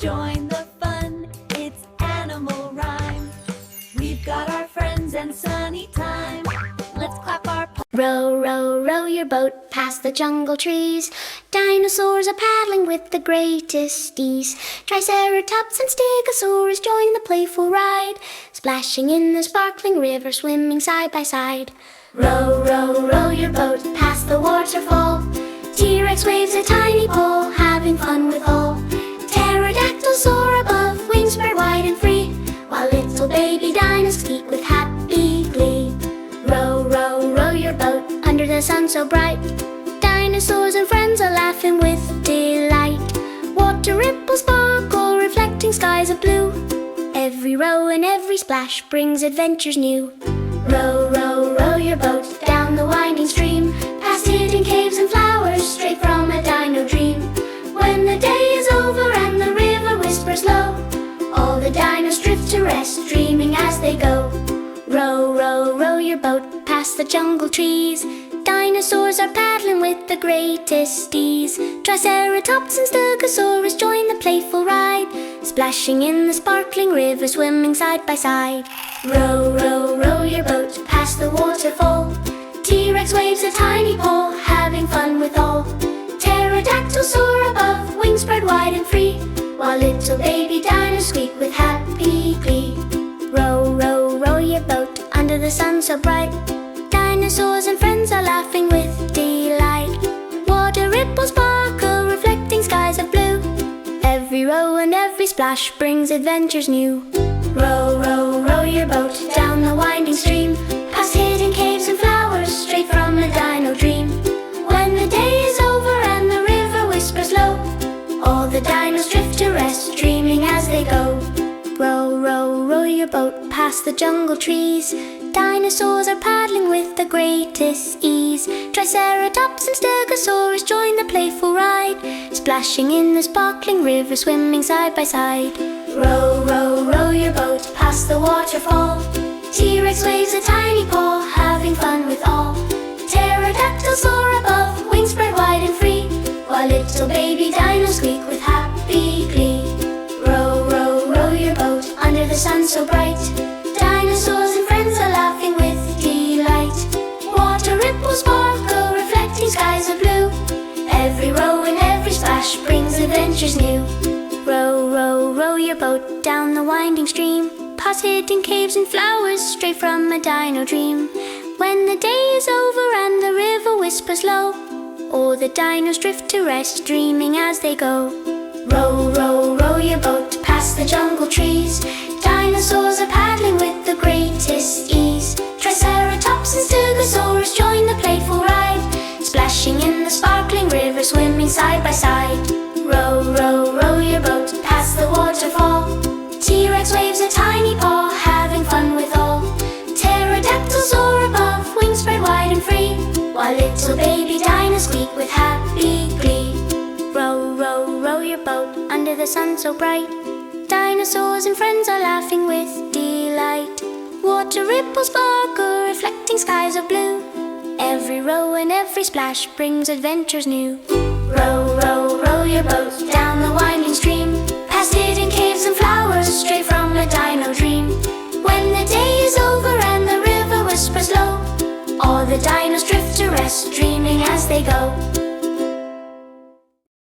Join the fun, it's animal rhyme. We've got our friends and sunny time. Let's clap our paws. Row, row, row your boat past the jungle trees. Dinosaurs are paddling with the greatest ease. Triceratops and Stegosaurus join the playful ride, splashing in the sparkling river, swimming side by side. Row, row, row your boat past the waterfall. T-rex waves a tiny paw, having fun with all. Pterodactyls soar above, wings spread wide and free, while little baby dinos squeak with happy glee. Row, row, row your boat under the sun so bright. Dinosaurs and friends are laughing with delight. Water ripples sparkle, reflecting skies of blue. Every row and every splash brings adventures new. Row, row, row your boat down the winding stream, past hidden caves and flowers, straight from a dino dream. When the day is over and the river whispers low, all the dinos drift to rest, dreaming as they go. Row, row, row your boat past the jungle trees. Dinosaurs are paddling with the greatest ease. Triceratops and Stegosaurus join the playful ride, splashing in the sparkling river, swimming side by side. Row, row, row your boat past the waterfall. T-rex waves a tiny paw, having fun with all. Pterodactyls soar above, wings spread wide and free, while little baby dinos squeak with happy glee. Row, row, row your boat under the sun so bright. Dinosaurs and friends are laughing with delight. Water ripples sparkle, reflecting skies of blue. Every row and every splash brings adventures new. Row, row, row your boat down the winding stream, past hidden caves and flowers, straight from a dino dream. When the day is over and the river whispers low, all the dinos drift to rest, dreaming as they go. Row, row, row your boat past the jungle trees. Dinosaurs are paddling with the greatest ease. Triceratops and Stegosaurus join the playful ride, splashing in the sparkling river, swimming side by side. Row, row, row your boat past the waterfall. T-rex waves a tiny paw, having fun with all. Pterodactyls soar above, wings spread wide and free, while little baby dinos squeak with happy glee. Row, row, row your boat under the sun so bright. Dinosaurs and friends are laughing with delight. Water ripples sparkle, reflecting skies of blue. Every row and every splash brings adventures new. Row, row, row your boat down the winding stream, past hidden caves and flowers, straight from a dino dream. When the day is over and the river whispers low, all the dinos drift to rest, dreaming as they go. Row, row, row your boat past the jungle trees. Dinosaurs are paddling with the greatest ease. Triceratops and Stegosaurus join the playful ride, splashing in the sparkling river, swimming side by side. Row, row, row your boat past the waterfall. T-rex waves a tiny paw, having fun with all. Pterodactyls soar above, wings spread wide and free, while little baby dinos squeak with happy glee. Row, row, row your boat under the sun so bright. Dinosaurs and friends are laughing with delight. Water ripples sparkle, reflecting skies of blue. Every row and every splash brings adventures new. Row, row, row your boat down the winding stream, past hidden caves and flowers, straight from a dino dream. When the day is over and the river whispers low, all the dinos drift to rest, dreaming as they go.